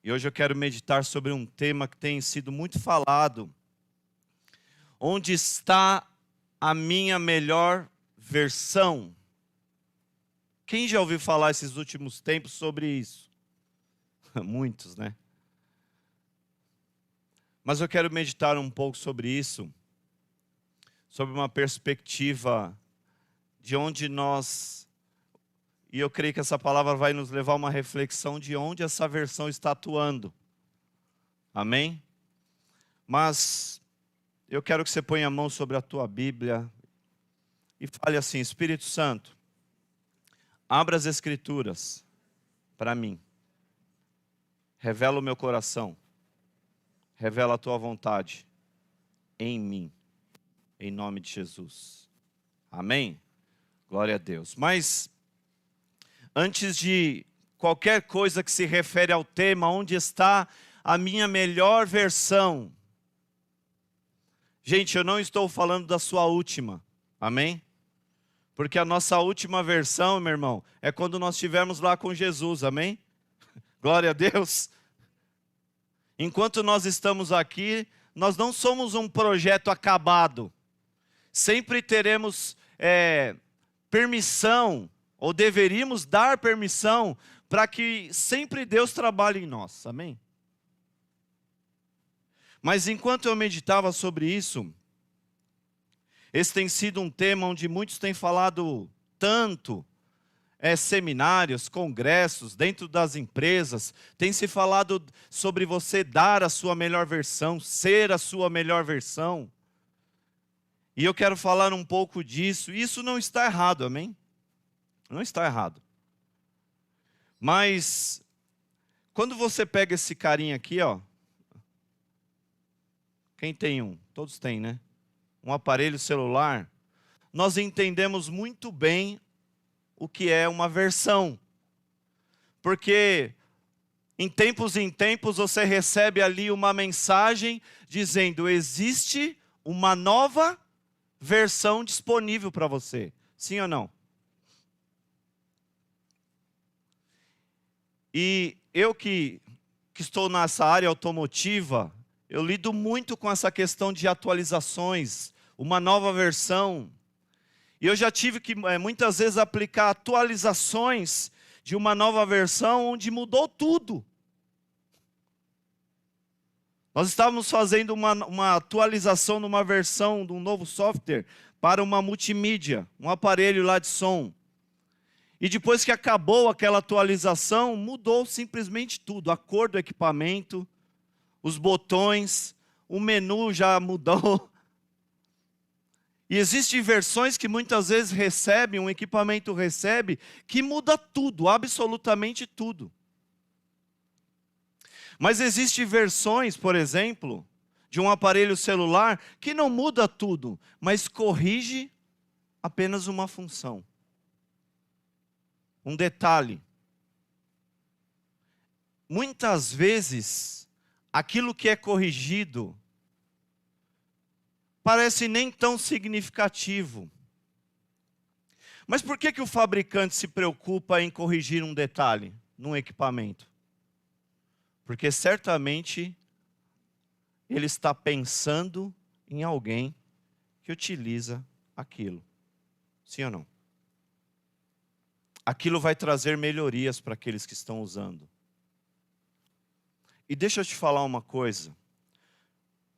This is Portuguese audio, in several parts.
E hoje eu quero meditar sobre um tema que tem sido muito falado. Onde está a minha melhor versão? Quem já ouviu falar esses últimos tempos sobre isso? Muitos, né? Mas eu quero meditar um pouco sobre isso, sobre uma perspectiva de onde nós... E eu creio que essa palavra vai nos levar a uma reflexão de onde essa versão está atuando. Amém? Mas eu quero que você ponha a mão sobre a tua Bíblia e fale assim: Espírito Santo, abra as Escrituras para mim. Revela o meu coração. Revela a tua vontade em mim. Em nome de Jesus. Amém? Glória a Deus. Mas antes de qualquer coisa que se refere ao tema, onde está a minha melhor versão? Gente, eu não estou falando da sua última. Amém? Porque a nossa última versão, meu irmão, é quando nós estivermos lá com Jesus. Amém? Glória a Deus. Enquanto nós estamos aqui, nós não somos um projeto acabado. Sempre teremos permissão, ou deveríamos dar permissão, para que sempre Deus trabalhe em nós. Amém? Mas enquanto eu meditava sobre isso, esse tem sido um tema onde muitos têm falado tanto, seminários, congressos, dentro das empresas, tem se falado sobre você dar a sua melhor versão, ser a sua melhor versão. E eu quero falar um pouco disso. Isso não está errado, amém? Não está errado. Mas, quando você pega esse carinha aqui, ó. Quem tem um? Todos têm, né? Um aparelho celular. Nós entendemos muito bem o que é uma versão. Porque em tempos você recebe ali uma mensagem dizendo: existe uma nova versão disponível para você. Sim ou não? E eu que estou nessa área automotiva, eu lido muito com essa questão de atualizações, uma nova versão. E eu já tive que muitas vezes aplicar atualizações de uma nova versão onde mudou tudo. Nós estávamos fazendo uma atualização numa versão de um novo software para uma multimídia, um aparelho lá de som. E depois que acabou aquela atualização, mudou simplesmente tudo. A cor do equipamento, os botões, o menu já mudou. E existem versões que muitas vezes recebem, um equipamento recebe, que muda tudo, absolutamente tudo. Mas existem versões, por exemplo, de um aparelho celular que não muda tudo, mas corrige apenas uma função. Um detalhe. Muitas vezes, aquilo que é corrigido parece nem tão significativo. Mas por que o fabricante se preocupa em corrigir um detalhe num equipamento? Porque certamente ele está pensando em alguém que utiliza aquilo. Sim ou não? Aquilo vai trazer melhorias para aqueles que estão usando. E deixa eu te falar uma coisa.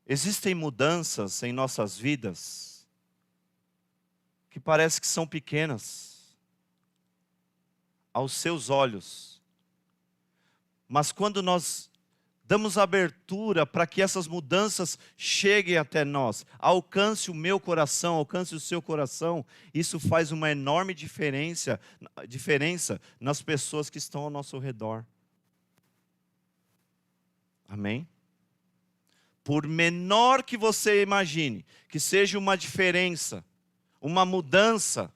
Existem mudanças em nossas vidas que parece que são pequenas aos seus olhos. Mas quando nós damos abertura para que essas mudanças cheguem até nós, alcance o meu coração, alcance o seu coração, isso faz uma enorme diferença nas pessoas que estão ao nosso redor. Amém? Por menor que você imagine, que seja uma diferença, uma mudança,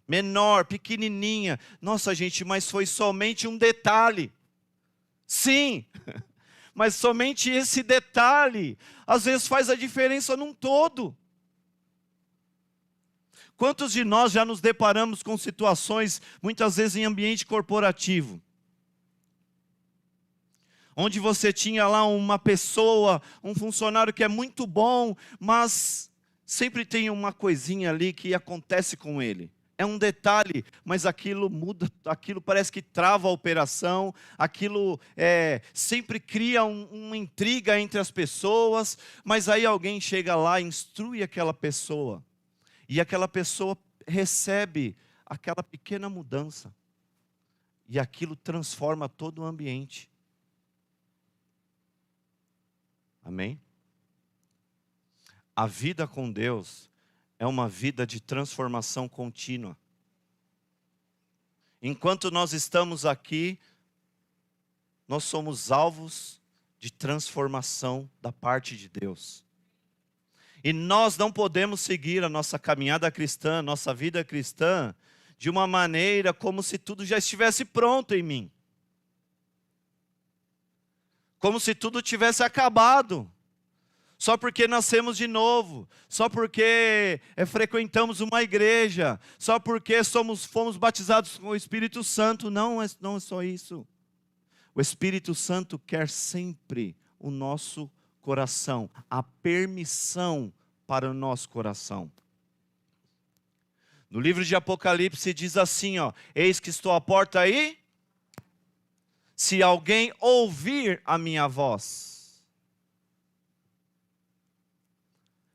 menor, pequenininha. Nossa, gente, mas foi somente um detalhe. Sim, mas somente esse detalhe, às vezes faz a diferença num todo. Quantos de nós já nos deparamos com situações, muitas vezes em ambiente corporativo, onde você tinha lá uma pessoa, um funcionário que é muito bom, mas sempre tem uma coisinha ali que acontece com ele. É um detalhe, mas aquilo muda, aquilo parece que trava a operação, aquilo sempre cria uma intriga entre as pessoas, mas aí alguém chega lá, instrui aquela pessoa, e aquela pessoa recebe aquela pequena mudança, e aquilo transforma todo o ambiente. Amém? A vida com Deus é uma vida de transformação contínua. Enquanto nós estamos aqui, nós somos alvos de transformação da parte de Deus. E nós não podemos seguir a nossa caminhada cristã, nossa vida cristã, de uma maneira como se tudo já estivesse pronto em mim. Como se tudo tivesse acabado. Só porque nascemos de novo, só porque frequentamos uma igreja, só porque fomos batizados com o Espírito Santo. Não é só isso. O Espírito Santo quer sempre o nosso coração, a permissão para o nosso coração. No livro de Apocalipse diz assim, eis que estou à porta aí, se alguém ouvir a minha voz.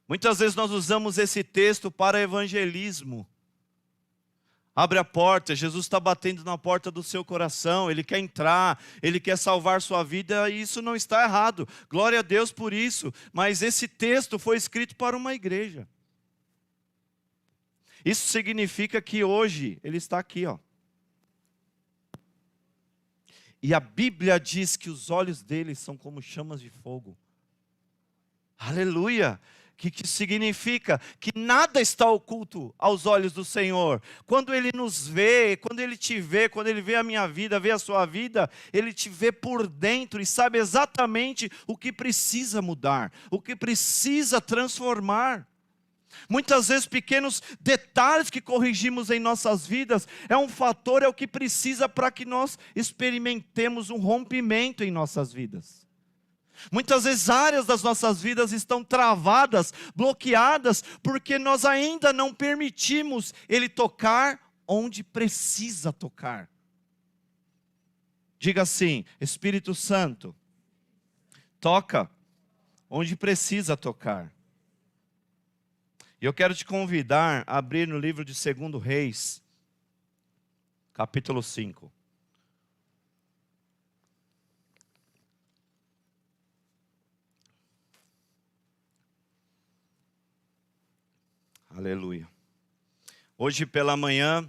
Muitas vezes nós usamos esse texto para evangelismo. Abre a porta, Jesus está batendo na porta do seu coração, Ele quer entrar, Ele quer salvar sua vida, e isso não está errado. Glória a Deus por isso, mas esse texto foi escrito para uma igreja. Isso significa que hoje Ele está aqui, E a Bíblia diz que os olhos dele são como chamas de fogo. Aleluia! Que significa que nada está oculto aos olhos do Senhor. Quando Ele nos vê, quando Ele te vê, quando Ele vê a minha vida, vê a sua vida, Ele te vê por dentro e sabe exatamente o que precisa mudar, o que precisa transformar. Muitas vezes pequenos detalhes que corrigimos em nossas vidas é um fator, é o que precisa para que nós experimentemos um rompimento em nossas vidas. Muitas vezes áreas das nossas vidas estão travadas, bloqueadas, porque nós ainda não permitimos Ele tocar onde precisa tocar. Diga assim: Espírito Santo, toca onde precisa tocar. E eu quero te convidar a abrir no livro de 2 Reis, capítulo 5. Aleluia. Hoje pela manhã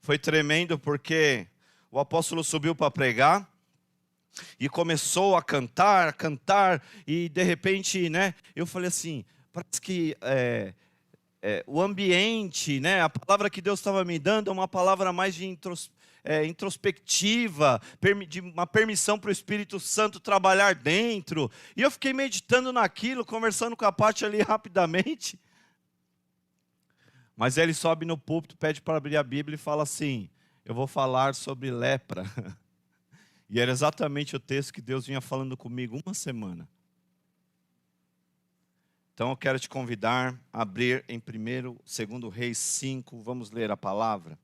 foi tremendo porque o apóstolo subiu para pregar e começou a cantar, e de repente, eu falei assim, parece que o ambiente, a palavra que Deus estava me dando é uma palavra mais de introspectiva, de uma permissão para o Espírito Santo trabalhar dentro. E eu fiquei meditando naquilo, conversando com a Paty ali rapidamente. Mas ele sobe no púlpito, pede para abrir a Bíblia e fala assim: eu vou falar sobre lepra. E era exatamente o texto que Deus vinha falando comigo uma semana. Então eu quero te convidar a abrir em 2 Reis 5, vamos ler a palavra.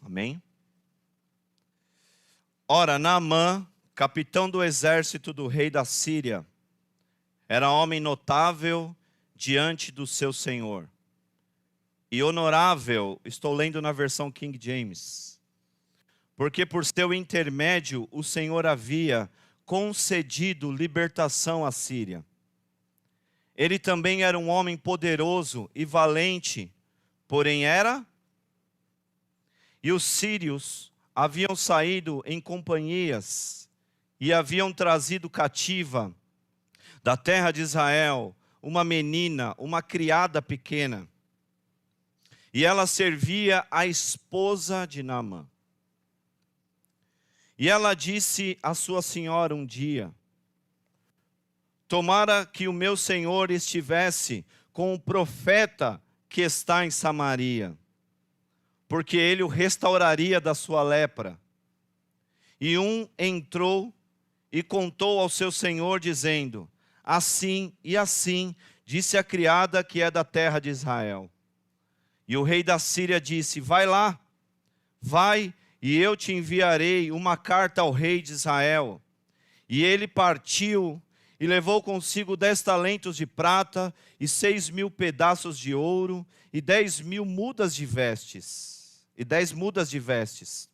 Amém? Ora, Naamã, capitão do exército do rei da Síria, era homem notável diante do seu senhor. E honorável, estou lendo na versão King James, porque por seu intermédio o Senhor havia concedido libertação à Síria. Ele também era um homem poderoso e valente, porém era... E os sírios haviam saído em companhias e haviam trazido cativa da terra de Israel uma menina, uma criada pequena. E ela servia a esposa de Naamã. E ela disse à sua senhora um dia: tomara que o meu senhor estivesse com o profeta que está em Samaria, porque ele o restauraria da sua lepra. E um entrou e contou ao seu senhor, dizendo: assim e assim disse a criada que é da terra de Israel. E o rei da Síria disse: vai lá, vai, e eu te enviarei uma carta ao rei de Israel. E ele partiu e levou consigo 10 talentos de prata e 6.000 pedaços de ouro e 10.000 mudas de vestes. E 10 mudas de vestes.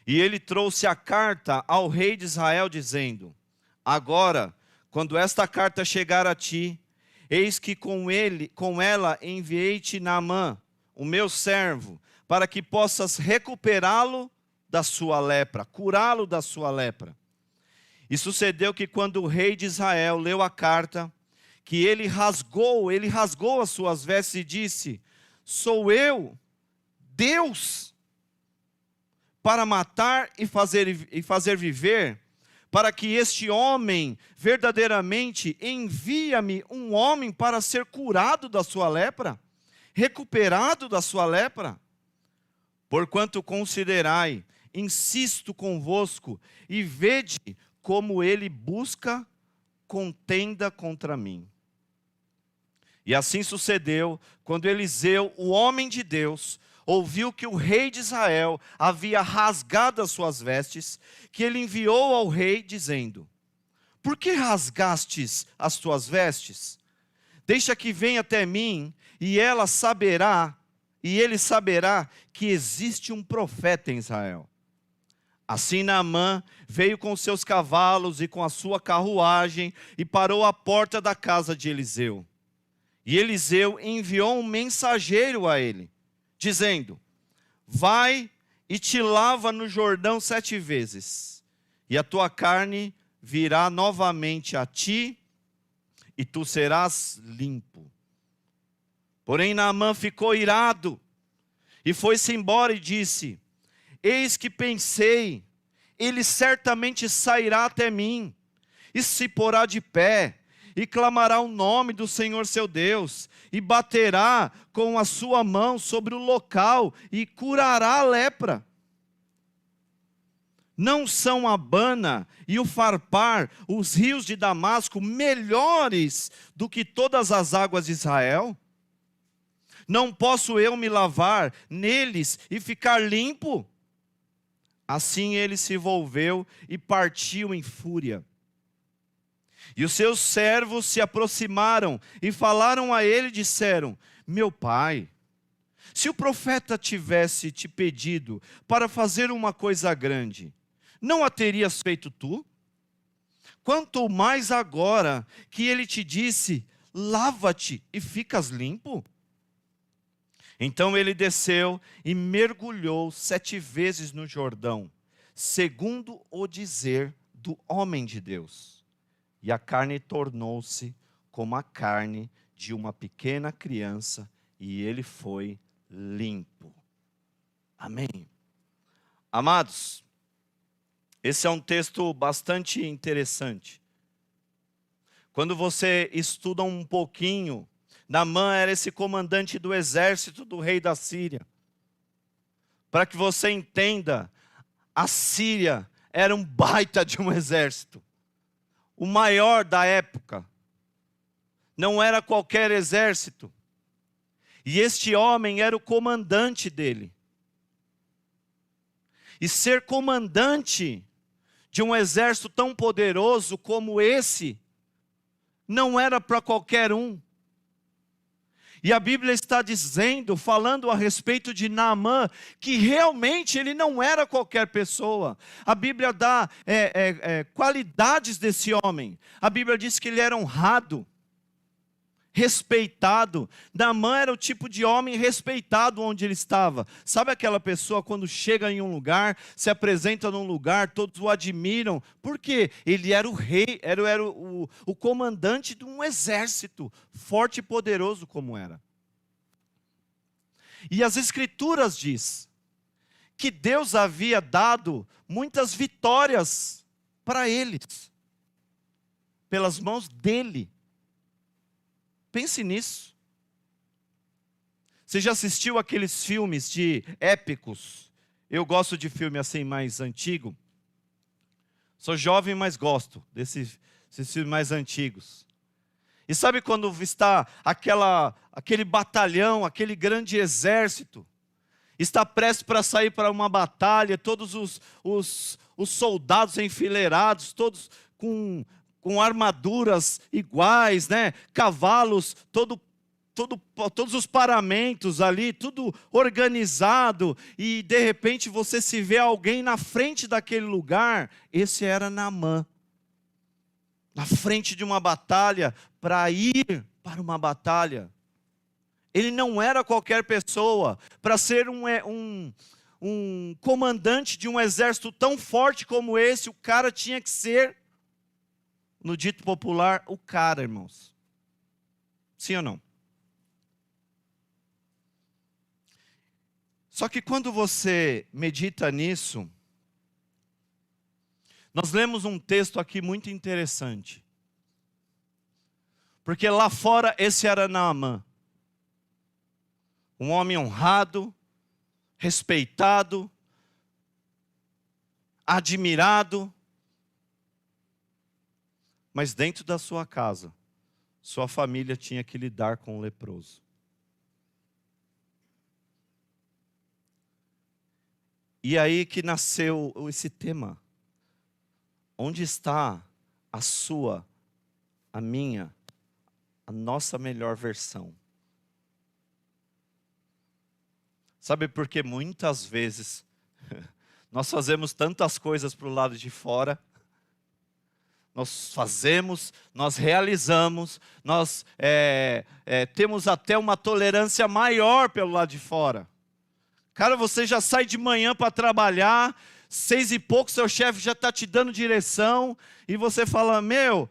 E ele trouxe a carta ao rei de Israel, dizendo: agora, quando esta carta chegar a ti, eis que com ela enviei-te Naamã, o meu servo, para que possas recuperá-lo da sua lepra, curá-lo da sua lepra. E sucedeu que quando o rei de Israel leu a carta, que ele rasgou as suas vestes e disse: sou eu, Deus, para matar e fazer viver, para que este homem verdadeiramente envia-me um homem para ser curado da sua lepra, recuperado da sua lepra. Porquanto considerai, insisto convosco, e vede como ele busca contenda contra mim. E assim sucedeu, quando Eliseu, o homem de Deus, ouviu que o rei de Israel havia rasgado as suas vestes, que ele enviou ao rei, dizendo: por que rasgastes as tuas vestes? Deixa que venha até mim, e ele saberá que existe um profeta em Israel. Assim Naamã veio com seus cavalos e com a sua carruagem, e parou à porta da casa de Eliseu. E Eliseu enviou um mensageiro a ele, dizendo: vai e te lava no Jordão 7 vezes, e a tua carne virá novamente a ti, e tu serás limpo. Porém Naamã ficou irado, e foi-se embora e disse: eis que pensei, ele certamente sairá até mim, e se porá de pé, e clamará o nome do Senhor seu Deus, e baterá com a sua mão sobre o local, e curará a lepra. Não são Abana e o Farpar, os rios de Damasco, melhores do que todas as águas de Israel? Não posso eu me lavar neles e ficar limpo? Assim ele se volveu e partiu em fúria. E os seus servos se aproximaram e falaram a ele e disseram: meu pai, se o profeta tivesse te pedido para fazer uma coisa grande, não a terias feito tu? Quanto mais agora que ele te disse: lava-te e ficas limpo? Então ele desceu e mergulhou 7 vezes no Jordão, segundo o dizer do homem de Deus. E a carne tornou-se como a carne de uma pequena criança, e ele foi limpo. Amém. Amados, esse é um texto bastante interessante. Quando você estuda um pouquinho, Naamã era esse comandante do exército do rei da Síria. Para que você entenda, a Síria era um baita de um exército. O maior da época. Não era qualquer exército. E este homem era o comandante dele. E ser comandante de um exército tão poderoso como esse, não era para qualquer um. E a Bíblia está dizendo, falando a respeito de Naamã, que realmente ele não era qualquer pessoa. A Bíblia dá qualidades desse homem. A Bíblia diz que ele era honrado, respeitado. Naamã era o tipo de homem respeitado onde ele estava. Sabe aquela pessoa quando chega em um lugar, se apresenta num lugar, todos o admiram? Por quê? Ele era o rei, era o comandante de um exército, forte e poderoso como era. E as Escrituras diz que Deus havia dado muitas vitórias para eles, pelas mãos dele. Pense nisso. Você já assistiu aqueles filmes de épicos? Eu gosto de filme assim mais antigo. Sou jovem, mas gosto desses filmes mais antigos. E sabe quando está aquele batalhão, aquele grande exército, está prestes para sair para uma batalha, todos os soldados enfileirados, todos com armaduras iguais, né? Cavalos, todos os paramentos ali, tudo organizado, e de repente você se vê alguém na frente daquele lugar. Esse era Naamã, na frente de uma batalha, para ir para uma batalha. Ele não era qualquer pessoa. Para ser um comandante de um exército tão forte como esse, o cara tinha que ser, no dito popular, o cara, irmãos. Sim ou não? Só que quando você medita nisso, nós lemos um texto aqui muito interessante. Porque lá fora esse era Naamã. Um homem honrado, respeitado, admirado. Mas dentro da sua casa, sua família tinha que lidar com o leproso. E aí que nasceu esse tema. Onde está a sua, a minha, a nossa melhor versão? Sabe por que muitas vezes nós fazemos tantas coisas para o lado de fora, nós fazemos, nós realizamos, nós temos até uma tolerância maior pelo lado de fora. Cara, você já sai de manhã para trabalhar, 6 e pouco, seu chefe já está te dando direção, e você fala, meu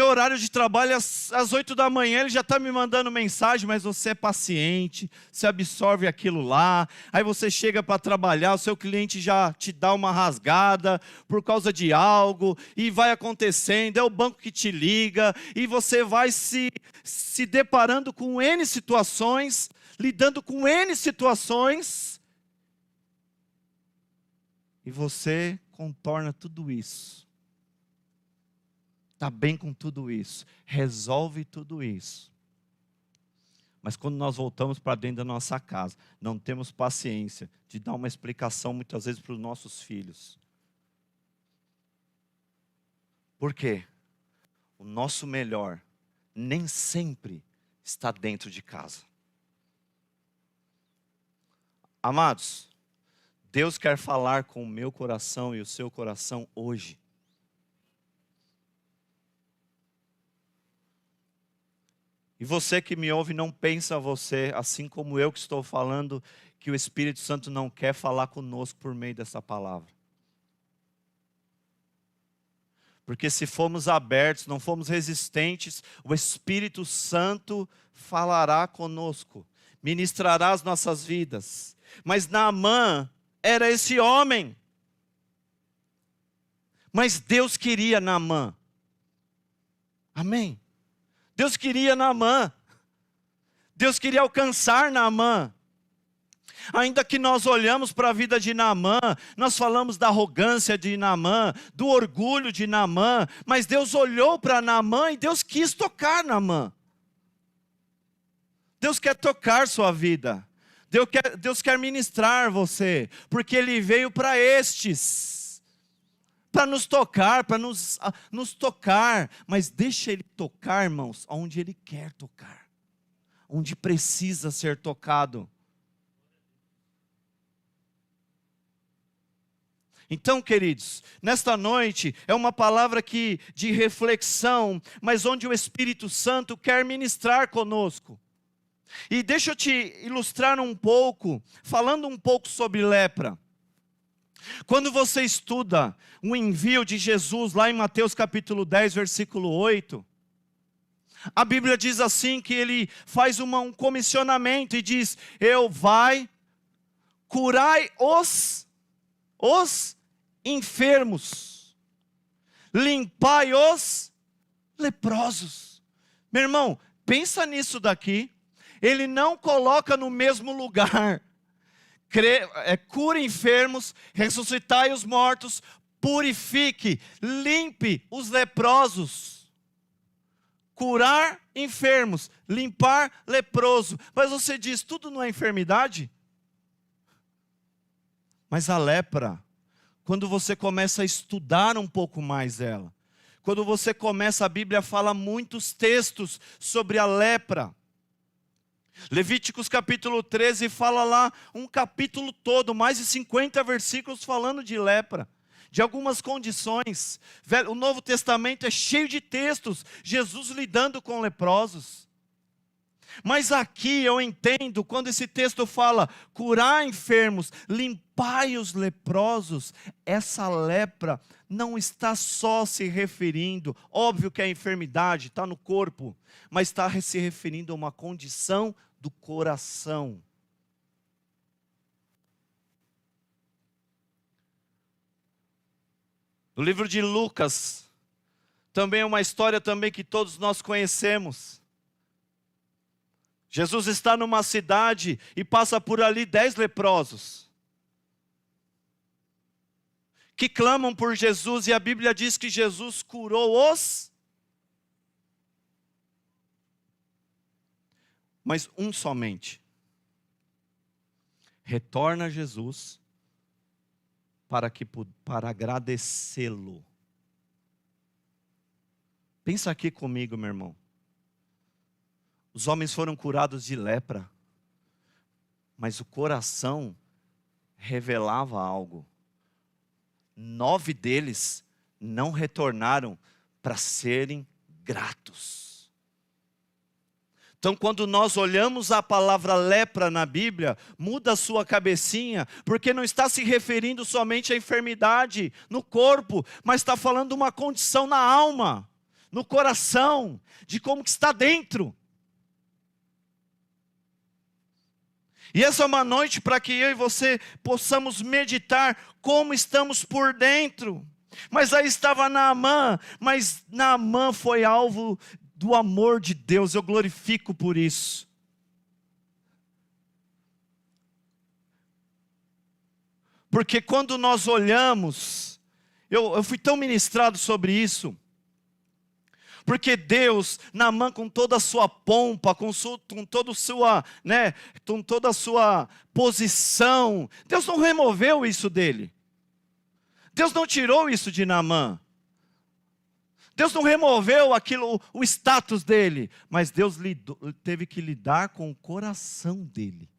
horário de trabalho é às 8 da manhã, ele já está me mandando mensagem, mas você é paciente, você absorve aquilo lá, aí você chega para trabalhar, o seu cliente já te dá uma rasgada por causa de algo, e vai acontecendo, é o banco que te liga, e você vai se deparando com N situações, lidando com N situações, e você contorna tudo isso. Está bem com tudo isso, resolve tudo isso. Mas quando nós voltamos para dentro da nossa casa, não temos paciência de dar uma explicação muitas vezes para os nossos filhos. Por quê? O nosso melhor nem sempre está dentro de casa. Amados, Deus quer falar com o meu coração e o seu coração hoje. E você que me ouve, não pensa você, assim como eu que estou falando, que o Espírito Santo não quer falar conosco por meio dessa palavra. Porque se formos abertos, não formos resistentes, o Espírito Santo falará conosco, ministrará as nossas vidas. Mas Naamã era esse homem. Mas Deus queria Naamã. Amém? Deus queria Naamã. Deus queria alcançar Naamã. Ainda que nós olhamos para a vida de Naamã, nós falamos da arrogância de Naamã, do orgulho de Naamã, mas Deus olhou para Naamã e Deus quis tocar Naamã. Deus quer tocar sua vida. Deus quer ministrar você, porque Ele veio para estes, para nos tocar, para nos tocar, mas deixa Ele tocar, irmãos, onde Ele quer tocar, onde precisa ser tocado. Então, queridos, nesta noite é uma palavra de reflexão, mas onde o Espírito Santo quer ministrar conosco. E deixa eu te ilustrar um pouco, falando um pouco sobre lepra. Quando você estuda o envio de Jesus lá em Mateus capítulo 10, versículo 8, a Bíblia diz assim que ele faz um comissionamento e diz, curai os enfermos, limpai os leprosos. Meu irmão, pensa nisso daqui. Ele não coloca no mesmo lugar. Cure enfermos, ressuscitai os mortos, purifique, limpe os leprosos. Curar enfermos, limpar leproso. Mas você diz, tudo não é enfermidade? Mas a lepra, quando você começa a estudar um pouco mais ela, quando você começa, a Bíblia fala muitos textos sobre a lepra. Levíticos capítulo 13 fala lá um capítulo todo, mais de 50 versículos falando de lepra, de algumas condições. O Novo Testamento é cheio de textos, Jesus lidando com leprosos. Mas aqui eu entendo, quando esse texto fala, curar enfermos, limpai os leprosos, essa lepra não está só se referindo, óbvio que a enfermidade está no corpo, mas está se referindo a uma condição do coração. No livro de Lucas, também é uma história também que todos nós conhecemos. Jesus está numa cidade e passa por ali 10 leprosos, que clamam por Jesus, e a Bíblia diz que Jesus curou os, mas um somente retorna a Jesus para agradecê-lo. Pensa aqui comigo, meu irmão. Os homens foram curados de lepra, mas o coração revelava algo. 9 deles não retornaram para serem gratos. Então, quando nós olhamos a palavra lepra na Bíblia, muda a sua cabecinha, porque não está se referindo somente à enfermidade no corpo, mas está falando de uma condição na alma, no coração, de como que está dentro. E essa é uma noite para que eu e você possamos meditar como estamos por dentro. Mas aí estava Naamã, mas Naamã foi alvo do amor de Deus, eu glorifico por isso. Porque quando nós olhamos, eu fui tão ministrado sobre isso, porque Deus, Naamã com toda a sua pompa, com toda a sua posição, Deus não removeu isso dele. Deus não tirou isso de Naamã. Deus não removeu o status dele, mas Deus teve que lidar com o coração dele.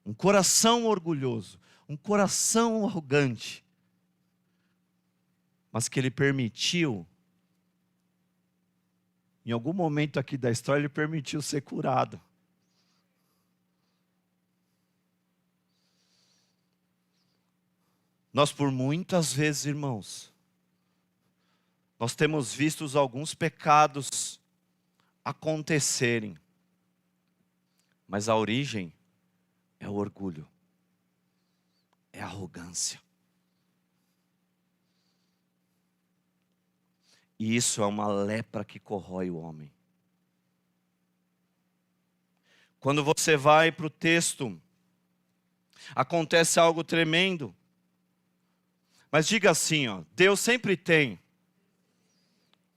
Um coração orgulhoso, um coração arrogante, mas que ele permitiu, em algum momento aqui da história, ele permitiu ser curado. Nós por muitas vezes, irmãos, nós temos visto alguns pecados acontecerem, mas a origem é o orgulho, é a arrogância. E isso é uma lepra que corrói o homem. Quando você vai para o texto, acontece algo tremendo. Mas diga assim, Deus sempre tem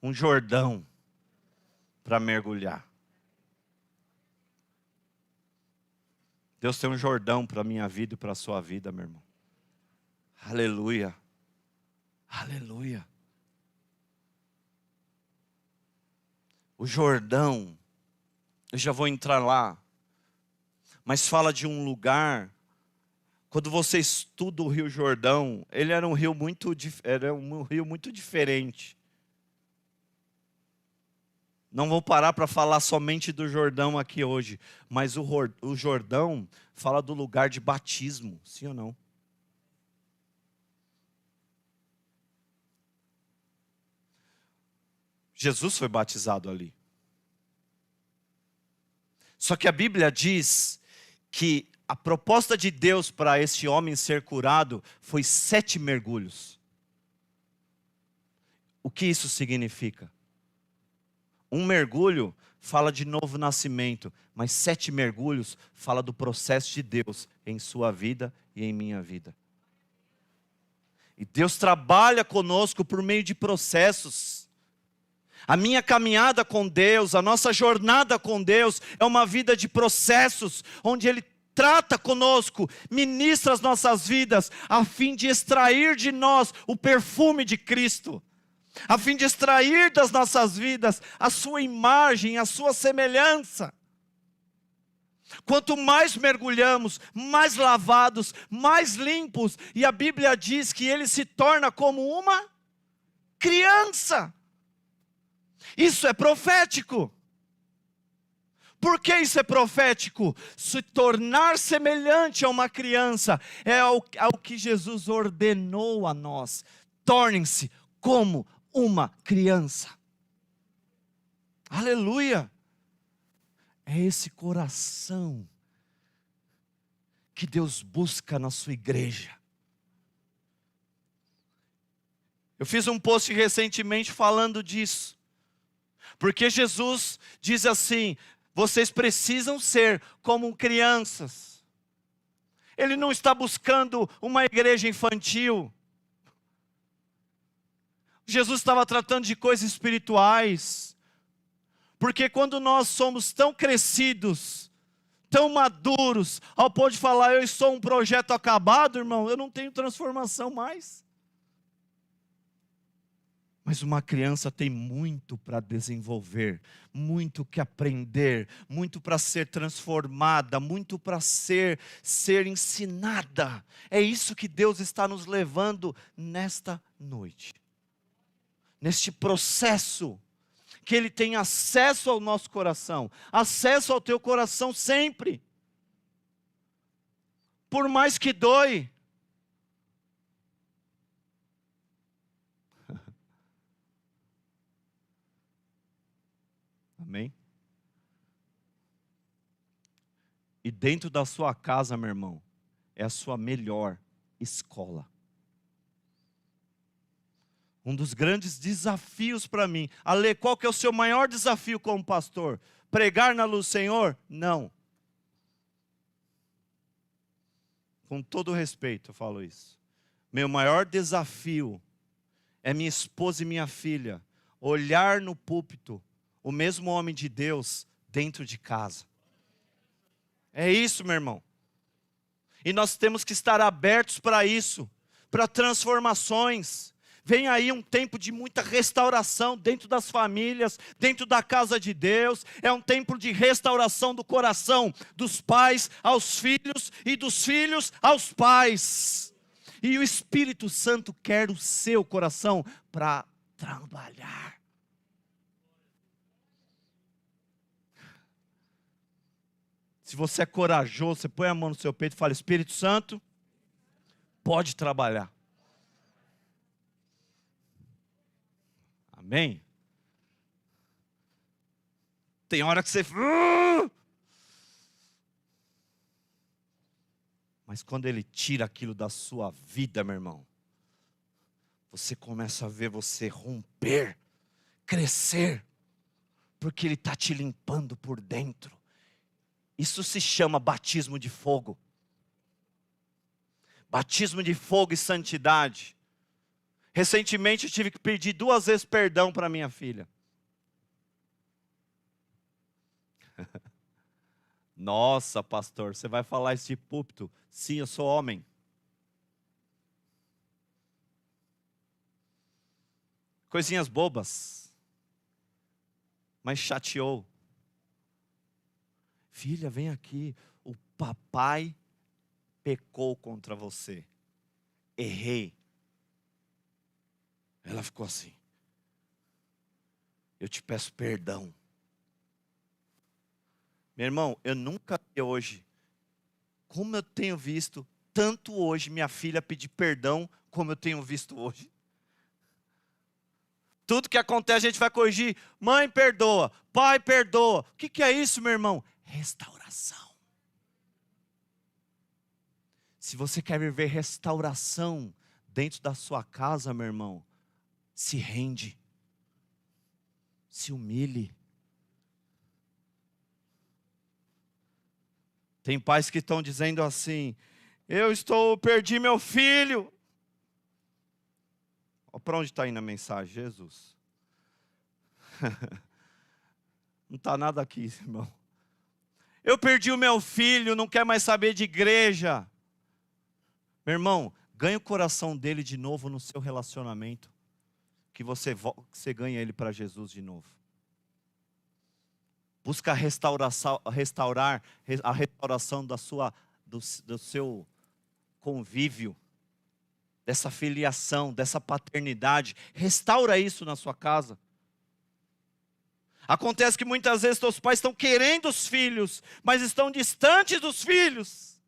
um Jordão para mergulhar. Deus tem um Jordão para a minha vida e para a sua vida, meu irmão. Aleluia. Aleluia. O Jordão, eu já vou entrar lá, mas fala de um lugar. Quando você estuda o Rio Jordão, ele era um rio muito diferente. Não vou parar para falar somente do Jordão aqui hoje, mas o Jordão fala do lugar de batismo, sim ou não? Jesus foi batizado ali. Só que a Bíblia diz que a proposta de Deus para este homem ser curado foi 7 mergulhos. O que isso significa? Um mergulho fala de novo nascimento, mas 7 mergulhos fala do processo de Deus em sua vida e em minha vida. E Deus trabalha conosco por meio de processos. A minha caminhada com Deus, a nossa jornada com Deus é uma vida de processos, onde Ele trata conosco, ministra as nossas vidas, a fim de extrair de nós o perfume de Cristo, a fim de extrair das nossas vidas a sua imagem, a sua semelhança. Quanto mais mergulhamos, mais lavados, mais limpos, e a Bíblia diz que ele se torna como uma criança. Isso é profético. Por que isso é profético? Se tornar semelhante a uma criança é ao que Jesus ordenou a nós. Tornem-se como uma criança. Aleluia! É esse coração que Deus busca na sua igreja. Eu fiz um post recentemente falando disso. Porque Jesus diz assim: vocês precisam ser como crianças. Ele não está buscando uma igreja infantil. Jesus estava tratando de coisas espirituais. Porque quando nós somos tão crescidos, tão maduros, ao ponto de falar, eu sou um projeto acabado, irmão, eu não tenho transformação mais. Mas uma criança tem muito para desenvolver, muito que aprender, muito para ser transformada, muito para ser ensinada. É isso que Deus está nos levando nesta noite. Neste processo, que Ele tem acesso ao nosso coração, acesso ao teu coração sempre. Por mais que doe. Amém? E dentro da sua casa, meu irmão, é a sua melhor escola. Um dos grandes desafios para mim. Ale, qual que é o seu maior desafio como pastor? Pregar na luz do Senhor? Não. Com todo respeito eu falo isso. Meu maior desafio é minha esposa e minha filha olhar no púlpito o mesmo homem de Deus dentro de casa. É isso, meu irmão. E nós temos que estar abertos para isso, para transformações. Vem aí um tempo de muita restauração dentro das famílias, dentro da casa de Deus. É um tempo de restauração do coração dos pais aos filhos e dos filhos aos pais. E o Espírito Santo quer o seu coração para trabalhar. Se você é corajoso, você põe a mão no seu peito e fala: Espírito Santo, pode trabalhar. Amém? Tem hora que você... Mas quando Ele tira aquilo da sua vida, meu irmão, você começa a ver você romper, crescer, porque Ele está te limpando por dentro. Isso se chama batismo de fogo. Batismo de fogo e santidade. Recentemente eu tive que pedir 2 vezes perdão para minha filha. Nossa, pastor, você vai falar isso de púlpito? Sim, eu sou homem. Coisinhas bobas. Mas chateou. Filha, vem aqui. O papai pecou contra você. Errei. Ela ficou assim: eu te peço perdão. Meu irmão, eu nunca vi hoje, como eu tenho visto, tanto hoje minha filha pedir perdão, como eu tenho visto hoje. Tudo que acontece a gente vai corrigir. Mãe perdoa, pai perdoa. O que é isso, meu irmão? Restauração. Se você quer viver restauração dentro da sua casa, meu irmão, se rende, se humilhe, Tem pais que estão dizendo assim: perdi meu filho. Para onde está indo a mensagem? Jesus. Não está nada aqui, irmão. Eu perdi o meu filho, não quer mais saber de igreja. Meu irmão, ganhe o coração dele de novo no seu relacionamento, que você ganha ele para Jesus de novo. Busca a restauração do seu convívio, dessa filiação, dessa paternidade. Restaura isso na sua casa. Acontece que muitas vezes os pais estão querendo os filhos, mas estão distantes dos filhos.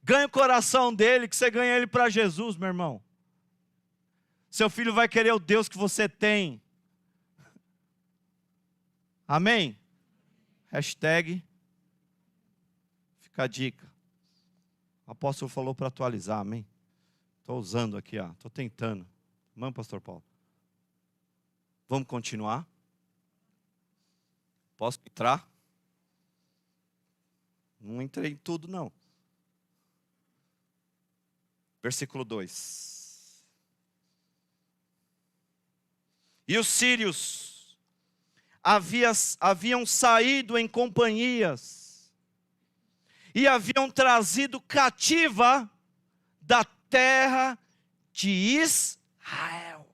Ganha o coração dele, que você ganha ele para Jesus, meu irmão. Seu filho vai querer o Deus que você tem. Amém? Hashtag, fica a dica. O apóstolo falou para atualizar, amém? Estou usando aqui, estou tentando. Vamos, pastor Paulo. Vamos continuar? Posso entrar? Não entrei em tudo, não. Versículo 2. E os sírios haviam saído em companhias e haviam trazido cativa da terra de Israel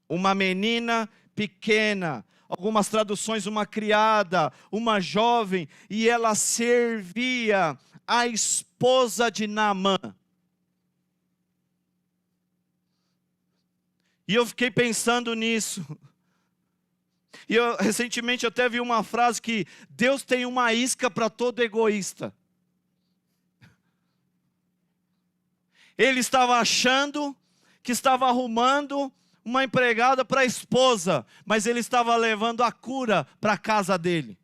uma menina pequena, algumas traduções uma criada, uma jovem, e ela servia a esposa de Naamã. E eu fiquei pensando nisso. E recentemente eu até vi uma frase que Deus tem uma isca para todo egoísta. Ele estava achando que estava arrumando uma empregada para a esposa, mas ele estava levando a cura para a casa dele.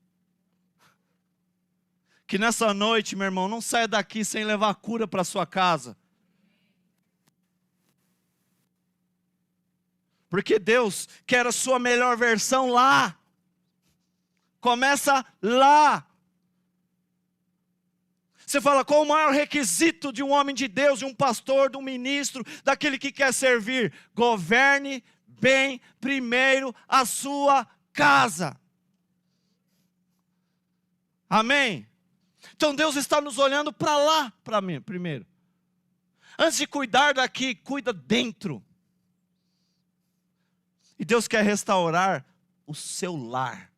Que nessa noite, meu irmão, não saia daqui sem levar a cura para a sua casa. Porque Deus quer a sua melhor versão lá. Começa lá. Você fala, qual o maior requisito de um homem de Deus, de um pastor, de um ministro, daquele que quer servir? Governe bem primeiro a sua casa. Amém? Então Deus está nos olhando para lá, para mim, primeiro. Antes de cuidar daqui, cuida dentro. E Deus quer restaurar o seu lar.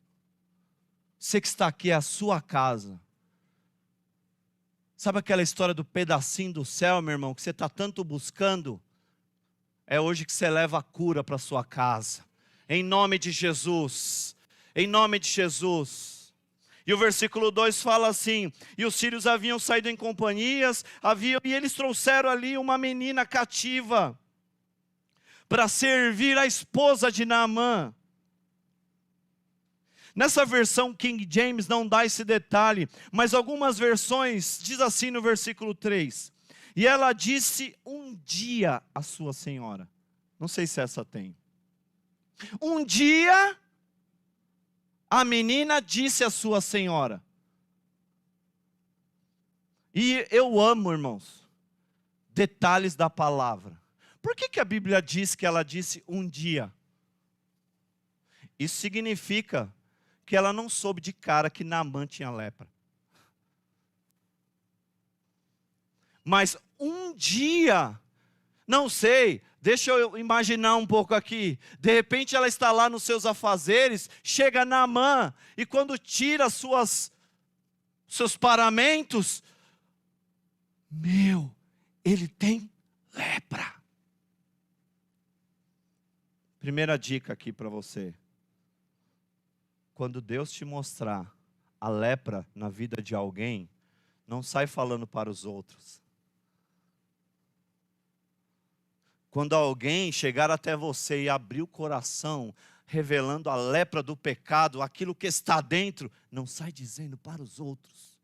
Você que está aqui, é a sua casa. Sabe aquela história do pedacinho do céu, meu irmão, que você está tanto buscando? É hoje que você leva a cura para a sua casa. Em nome de Jesus. Em nome de Jesus. E o versículo 2 fala assim: e os sírios haviam saído em companhias, e eles trouxeram ali uma menina cativa para servir a esposa de Naamã. Nessa versão King James não dá esse detalhe, mas algumas versões diz assim no versículo 3. E ela disse um dia à sua senhora. Não sei se essa tem. Um dia a menina disse à sua senhora. E eu amo, irmãos, detalhes da palavra. Por que a Bíblia diz que ela disse um dia? Isso significa que ela não soube de cara que Naamã tinha lepra. Mas um dia, não sei, deixa eu imaginar um pouco aqui. De repente ela está lá nos seus afazeres, chega Naamã, e quando tira seus paramentos, ele tem lepra. Primeira dica aqui para você. Quando Deus te mostrar a lepra na vida de alguém, não sai falando para os outros. Quando alguém chegar até você e abrir o coração, revelando a lepra do pecado, aquilo que está dentro, não sai dizendo para os outros.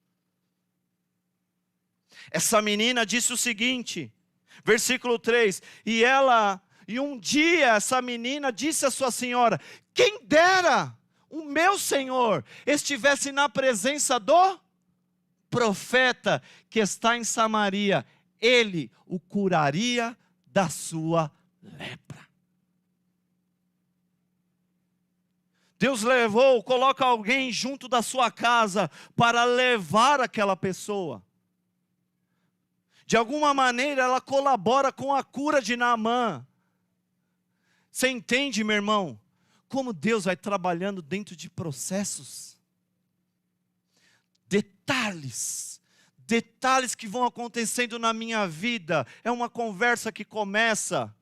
Essa menina disse o seguinte, versículo 3, e um dia essa menina disse à sua senhora, quem dera o meu Senhor estivesse na presença do profeta que está em Samaria, ele o curaria da sua lepra. Deus coloca alguém junto da sua casa para levar aquela pessoa. De alguma maneira ela colabora com a cura de Naamã. Você entende, meu irmão, como Deus vai trabalhando dentro de processos? Detalhes que vão acontecendo na minha vida. É uma conversa que começa,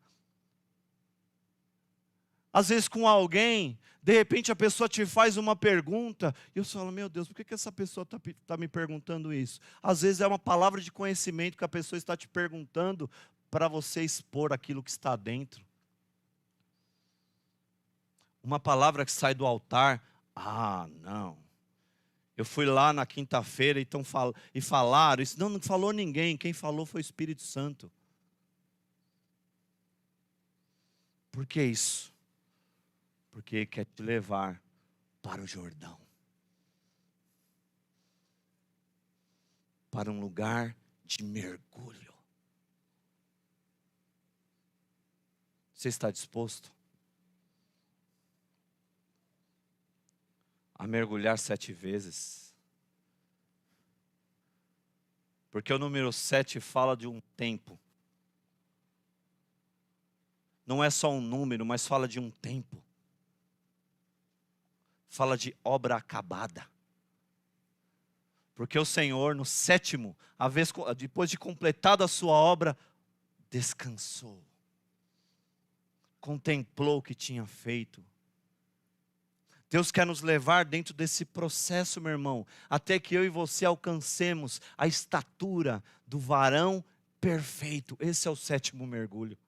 às vezes com alguém, de repente a pessoa te faz uma pergunta, e eu falo, meu Deus, por que essa pessoa está me perguntando isso? Às vezes é uma palavra de conhecimento que a pessoa está te perguntando, para você expor aquilo que está dentro. Uma palavra que sai do altar, não. Eu fui lá na quinta-feira e falaram, isso não falou ninguém, quem falou foi o Espírito Santo. Por que isso? Porque Ele quer te levar para o Jordão. Para um lugar de mergulho. Você está disposto a mergulhar 7 vezes? Porque o número 7 fala de um tempo. Não é só um número, mas fala de um tempo. Fala de obra acabada. Porque o Senhor, no 7º, depois de completada a sua obra, descansou. Contemplou o que tinha feito. Deus quer nos levar dentro desse processo, meu irmão, até que eu e você alcancemos a estatura do varão perfeito. Esse é o 7º mergulho.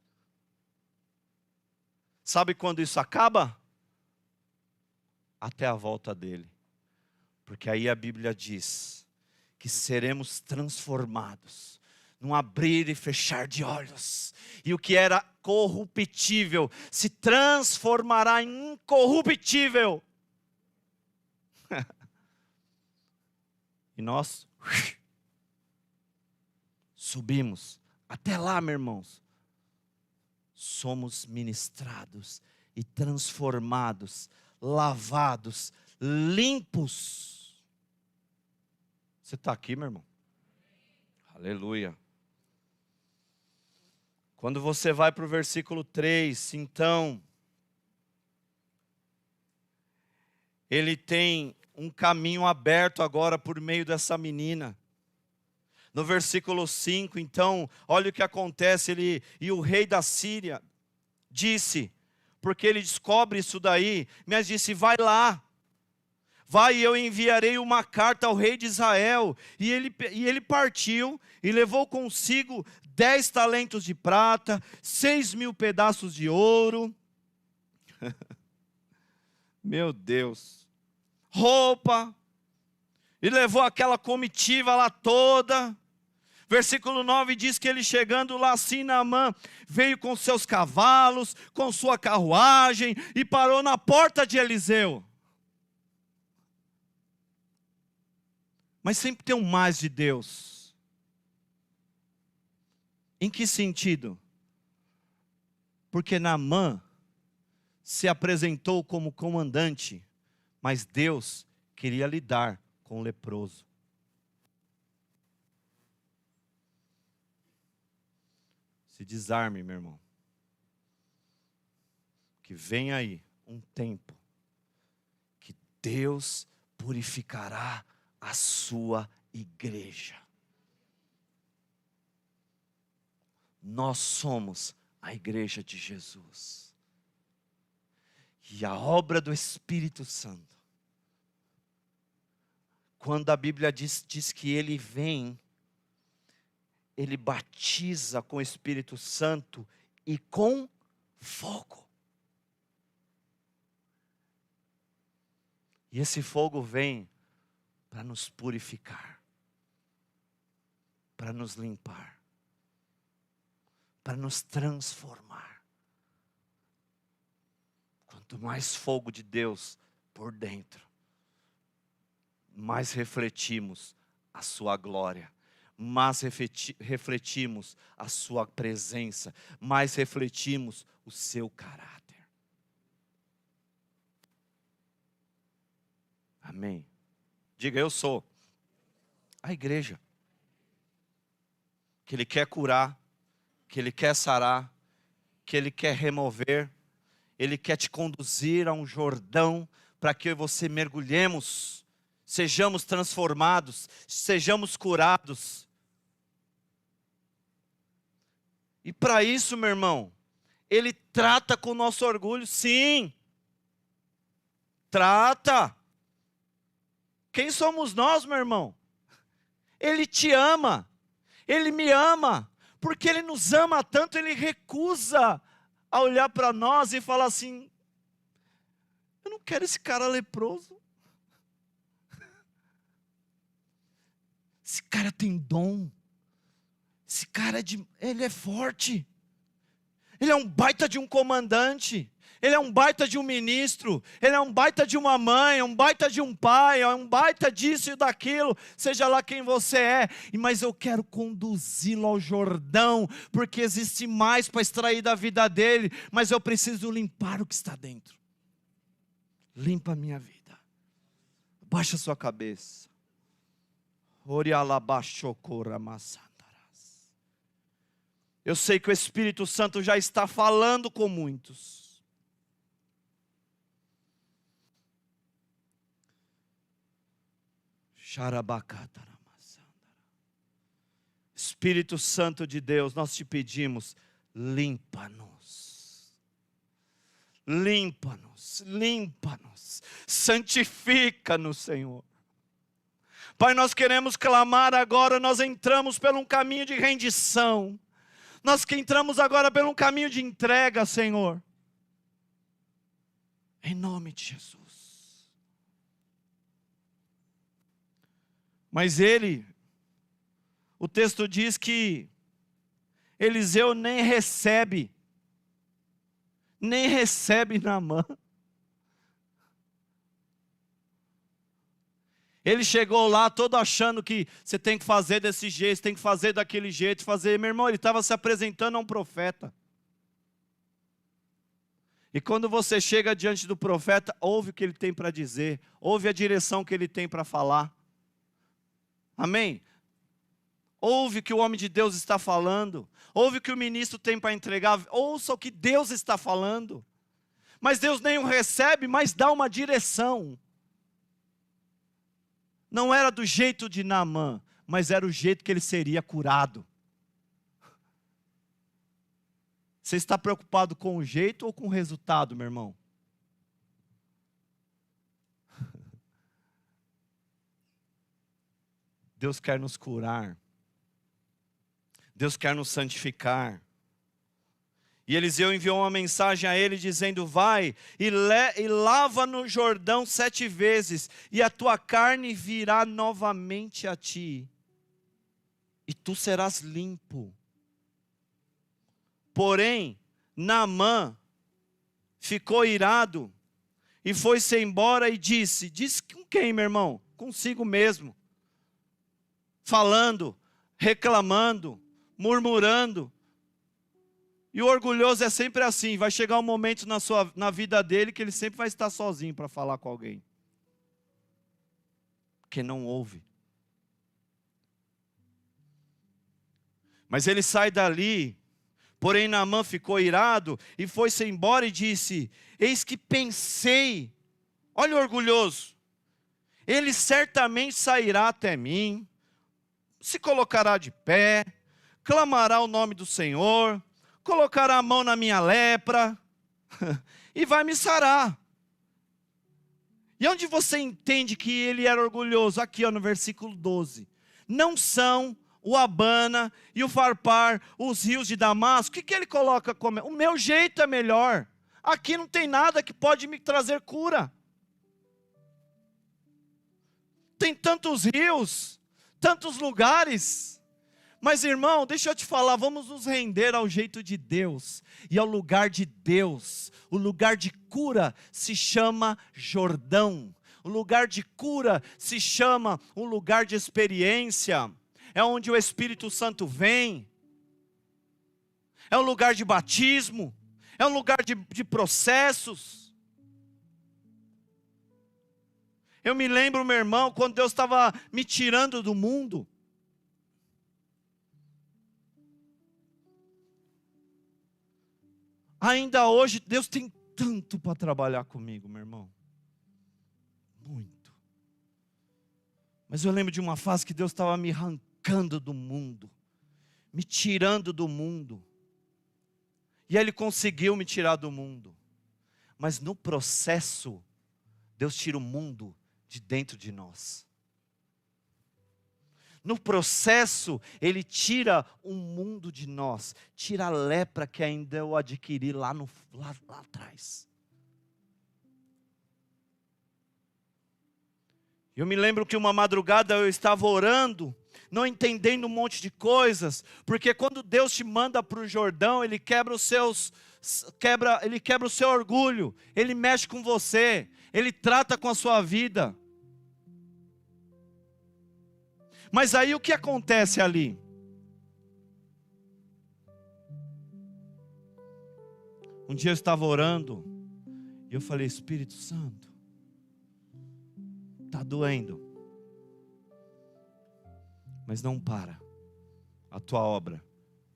Sabe quando isso acaba? Até a volta dele. Porque aí a Bíblia diz que seremos transformados num abrir e fechar de olhos. E o que era corruptível se transformará em incorruptível. E nós subimos. Até lá, meus irmãos. Somos ministrados e transformados, lavados, limpos. Você está aqui, meu irmão? Aleluia. Quando você vai para o versículo 3, então, ele tem um caminho aberto agora por meio dessa menina. No versículo 5, então, olha o que acontece, e o rei da Síria disse, porque ele descobre isso daí, mas disse, vai lá, vai e eu enviarei uma carta ao rei de Israel. E ele partiu e levou consigo 10 talentos de prata, 6.000 pedaços de ouro. Meu Deus. Roupa. E levou aquela comitiva lá toda. Versículo 9 diz que ele chegando lá assim, Naamã veio com seus cavalos, com sua carruagem e parou na porta de Eliseu. Mas sempre tem um mais de Deus. Em que sentido? Porque Naamã se apresentou como comandante, mas Deus queria lidar com o leproso. Se desarme, meu irmão. Que vem aí um tempo que Deus purificará a sua igreja. Nós somos a igreja de Jesus. E a obra do Espírito Santo, quando a Bíblia diz que ele vem, ele batiza com o Espírito Santo e com fogo. E esse fogo vem para nos purificar, para nos limpar, para nos transformar. Quanto mais fogo de Deus, por dentro, mais refletimos a sua glória, mais refletimos a sua presença, mais refletimos o seu caráter. Amém. Diga, eu sou a igreja que Ele quer curar, que Ele quer sarar, que Ele quer remover. Ele quer te conduzir a um Jordão para que eu e você mergulhemos, sejamos transformados, sejamos curados. E para isso, meu irmão, Ele trata com o nosso orgulho, sim. Trata. Quem somos nós, meu irmão? Ele te ama, Ele me ama, porque Ele nos ama tanto, Ele recusa a olhar para nós e falar assim, eu não quero esse cara leproso. Esse cara tem dom. Esse cara ele é forte. Ele é um baita de um comandante. Ele é um baita de um ministro. Ele é um baita de uma mãe, um baita de um pai, é um baita disso e daquilo, seja lá quem você é. Mas eu quero conduzi-lo ao Jordão, porque existe mais para extrair da vida dele, mas eu preciso limpar o que está dentro. Limpa a minha vida. Baixa a sua cabeça. Eu sei que o Espírito Santo já está falando com muitos. Espírito Santo de Deus, nós te pedimos, limpa-nos. Limpa-nos, limpa-nos. Santifica-nos, Senhor. Pai, nós queremos clamar agora, nós entramos por um caminho de rendição. Nós que entramos agora por um caminho de entrega, Senhor. Em nome de Jesus. Mas o texto diz que Eliseu nem recebe Naamã. Ele chegou lá todo achando que você tem que fazer desse jeito, tem que fazer daquele jeito, meu irmão, ele estava se apresentando a um profeta. E quando você chega diante do profeta, ouve o que ele tem para dizer, ouve a direção que ele tem para falar. Amém? Ouve o que o homem de Deus está falando, ouve o que o ministro tem para entregar, ouça o que Deus está falando. Mas Deus nem o recebe, mas dá uma direção. Não era do jeito de Naamã, mas era o jeito que ele seria curado. Você está preocupado com o jeito ou com o resultado, meu irmão? Deus quer nos curar. Deus quer nos santificar. E Eliseu enviou uma mensagem a ele dizendo, vai e lava no Jordão 7 vezes, e a tua carne virá novamente a ti, e tu serás limpo. Porém, Naamã ficou irado, e foi-se embora e disse com quem, meu irmão? Consigo mesmo. Falando, reclamando, murmurando. E o orgulhoso é sempre assim, vai chegar um momento na vida dele que ele sempre vai estar sozinho para falar com alguém. Porque não ouve. Mas ele sai dali, porém Naamã ficou irado e foi-se embora e disse, eis que pensei, olha o orgulhoso, ele certamente sairá até mim, se colocará de pé, clamará o nome do Senhor, colocará a mão na minha lepra e vai me sarar. E onde você entende que ele era orgulhoso? Aqui no versículo 12. Não são o Abana e o Farpar, os rios de Damasco. O que ele coloca como? O meu jeito é melhor. Aqui não tem nada que pode me trazer cura. Tem tantos rios, tantos lugares. Mas irmão, deixa eu te falar, vamos nos render ao jeito de Deus e ao lugar de Deus. O lugar de cura se chama Jordão. O lugar de cura se chama um lugar de experiência. É onde o Espírito Santo vem. É um lugar de batismo. É um lugar de processos. Eu me lembro, meu irmão, quando Deus estava me tirando do mundo. Ainda hoje, Deus tem tanto para trabalhar comigo, meu irmão. Muito. Mas eu lembro de uma fase que Deus estava me arrancando do mundo. Me tirando do mundo. E Ele conseguiu me tirar do mundo. Mas no processo, Deus tira o mundo de dentro de nós. No processo, Ele tira um mundo de nós. Tira a lepra que ainda eu adquiri lá atrás. Eu me lembro que uma madrugada eu estava orando, não entendendo um monte de coisas, porque quando Deus te manda para o Jordão, Ele quebra o seu orgulho, Ele mexe com você, Ele trata com a sua vida. Mas aí o que acontece ali? Um dia eu estava orando, e eu falei, Espírito Santo, está doendo, mas não para a tua obra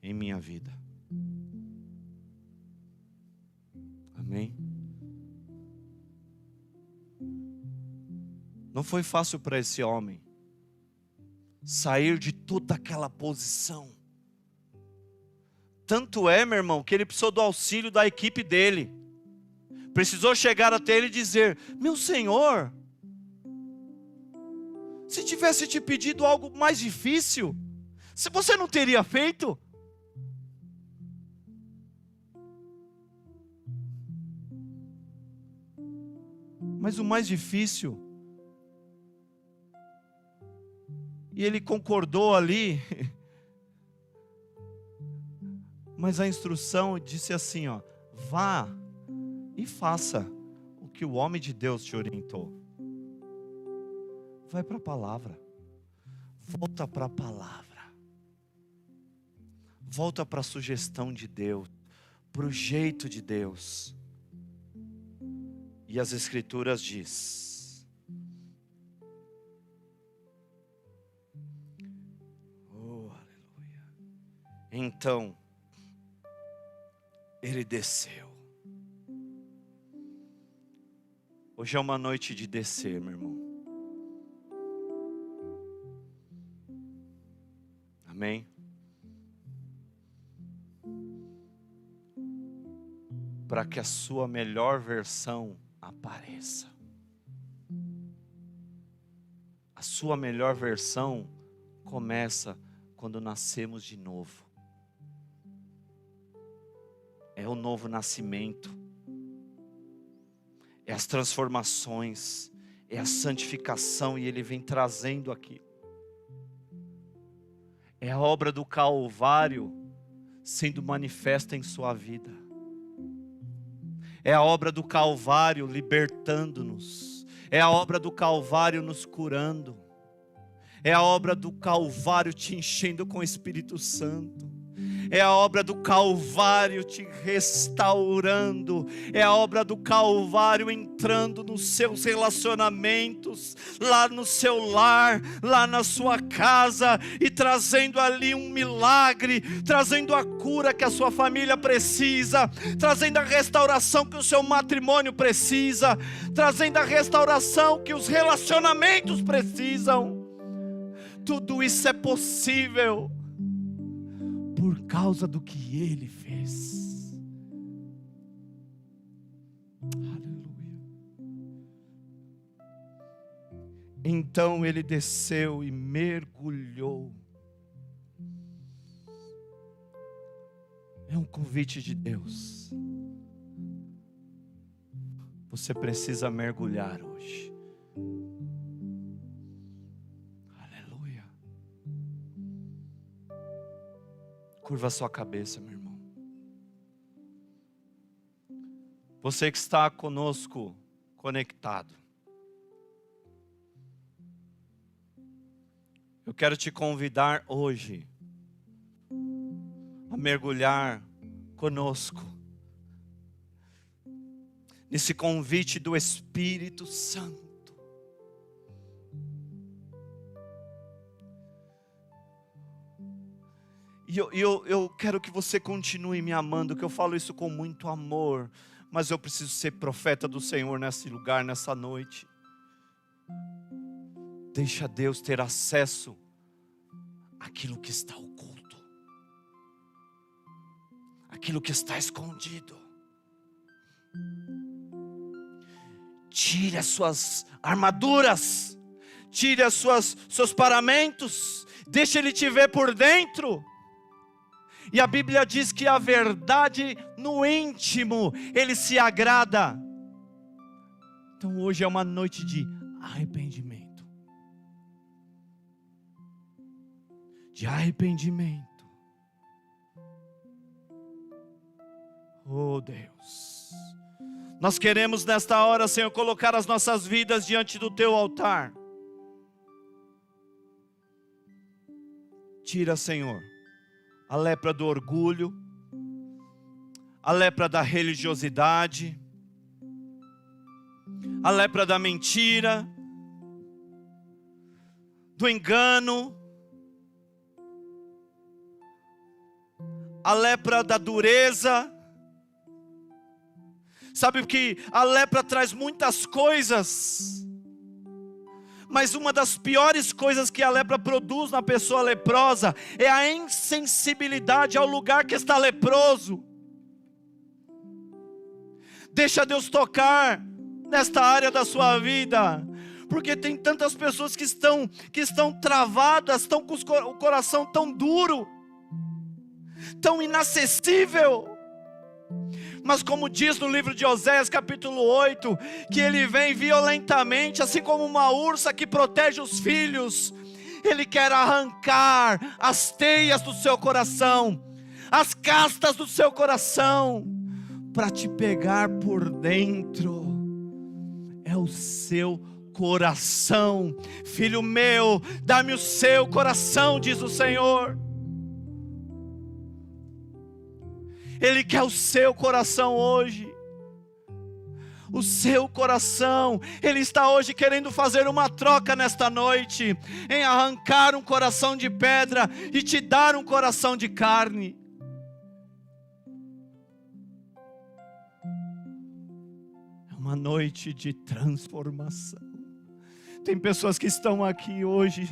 em minha vida. Amém? Não foi fácil para esse homem sair de toda aquela posição. Tanto é, meu irmão, que ele precisou do auxílio da equipe dele. Precisou chegar até ele e dizer, meu Senhor, se tivesse te pedido algo mais difícil, se você não teria feito? Mas o mais difícil, e ele concordou ali, mas a instrução disse assim, ó, vá e faça o que o homem de Deus te orientou. Vai para a palavra, volta para a palavra, volta para a sugestão de Deus, para o jeito de Deus. E as Escrituras diz, oh aleluia, então ele desceu. Hoje é uma noite de descer, meu irmão. Amém? Para que a sua melhor versão apareça. A sua melhor versão começa quando nascemos de novo. É o novo nascimento. É as transformações. É a santificação e Ele vem trazendo aqui. É a obra do Calvário sendo manifesta em sua vida. É a obra do Calvário libertando-nos. É a obra do Calvário nos curando. É a obra do Calvário te enchendo com o Espírito Santo. É a obra do Calvário te restaurando. É a obra do Calvário entrando nos seus relacionamentos, lá no seu lar, lá na sua casa, e trazendo ali um milagre, trazendo a cura que a sua família precisa, trazendo a restauração que o seu matrimônio precisa, trazendo a restauração que os relacionamentos precisam. Tudo isso é possível por causa do que Ele fez. Aleluia. Então Ele desceu e mergulhou. É um convite de Deus. Você precisa mergulhar hoje. Curva a sua cabeça, meu irmão. Você que está conosco conectado, eu quero te convidar hoje a mergulhar conosco nesse convite do Espírito Santo. E eu quero que você continue me amando, que eu falo isso com muito amor, mas eu preciso ser profeta do Senhor nesse lugar, nessa noite. Deixa Deus ter acesso àquilo que está oculto, aquilo que está escondido. Tire as suas armaduras, tire seus paramentos, deixa Ele te ver por dentro. E a Bíblia diz que a verdade no íntimo, Ele se agrada. Então hoje é uma noite de arrependimento. De arrependimento. Oh Deus. Nós queremos nesta hora, Senhor, colocar as nossas vidas diante do Teu altar. Tira, Senhor, a lepra do orgulho, a lepra da religiosidade, a lepra da mentira, do engano, a lepra da dureza. Sabe que a lepra traz muitas coisas, mas uma das piores coisas que a lepra produz na pessoa leprosa é a insensibilidade ao lugar que está leproso. Deixa Deus tocar nesta área da sua vida, porque tem tantas pessoas que estão travadas, estão com o coração tão duro, tão inacessível. Mas como diz no livro de Oséias capítulo 8, que ele vem violentamente, assim como uma ursa que protege os filhos. Ele quer arrancar as teias do seu coração, as castas do seu coração, para te pegar por dentro. É o seu coração. Filho meu, dá-me o seu coração, diz o Senhor. Ele quer o seu coração hoje. O seu coração. Ele está hoje querendo fazer uma troca nesta noite, em arrancar um coração de pedra e te dar um coração de carne. É uma noite de transformação. Tem pessoas que estão aqui hoje,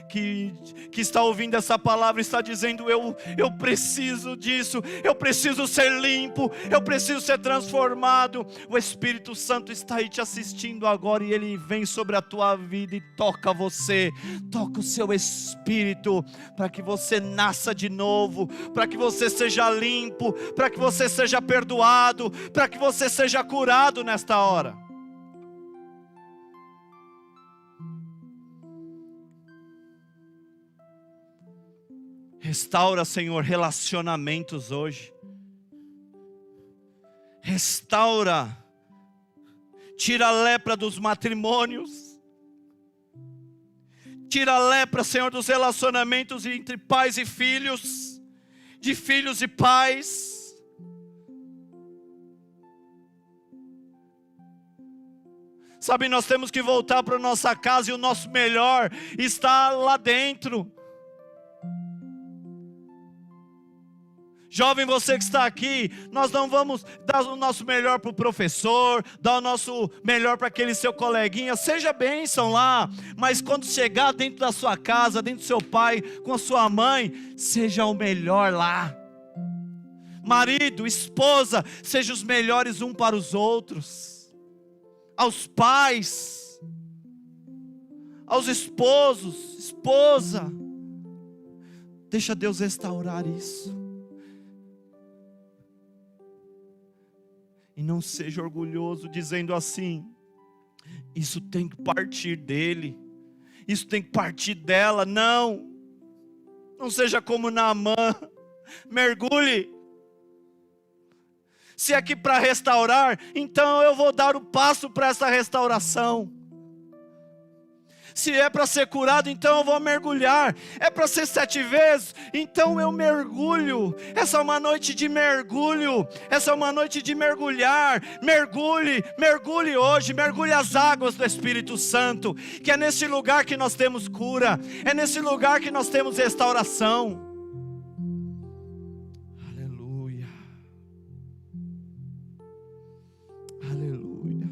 que está ouvindo essa palavra, está dizendo, eu preciso disso, eu preciso ser limpo, eu preciso ser transformado. O Espírito Santo está aí te assistindo agora, e Ele vem sobre a tua vida e toca você, toca o seu espírito, para que você nasça de novo, para que você seja limpo, para que você seja perdoado, para que você seja curado nesta hora. Restaura, Senhor, relacionamentos hoje. Restaura. Tira a lepra dos matrimônios. Tira a lepra, Senhor, dos relacionamentos entre pais e filhos. De filhos e pais. Sabe, nós temos que voltar para nossa casa, e o nosso melhor está lá dentro. Jovem, você que está aqui, nós não vamos dar o nosso melhor para o professor, dar o nosso melhor para aquele seu coleguinha, seja bênção lá, mas quando chegar dentro da sua casa, dentro do seu pai, com a sua mãe, seja o melhor lá. Marido, esposa, sejam os melhores um para os outros. Aos pais, aos esposos, esposa, deixa Deus restaurar isso. E não seja orgulhoso dizendo assim, isso tem que partir dele, isso tem que partir dela. Não seja como Naamã, mergulhe. Se é que para restaurar, então eu vou dar o passo para essa restauração. Se é para ser curado, então eu vou mergulhar. É para ser 7 vezes, então eu mergulho. Essa é uma noite de mergulho. Essa é uma noite de mergulhar. Mergulhe, mergulhe hoje. Mergulhe as águas do Espírito Santo. Que é nesse lugar que nós temos cura. É nesse lugar que nós temos restauração. Aleluia. Aleluia.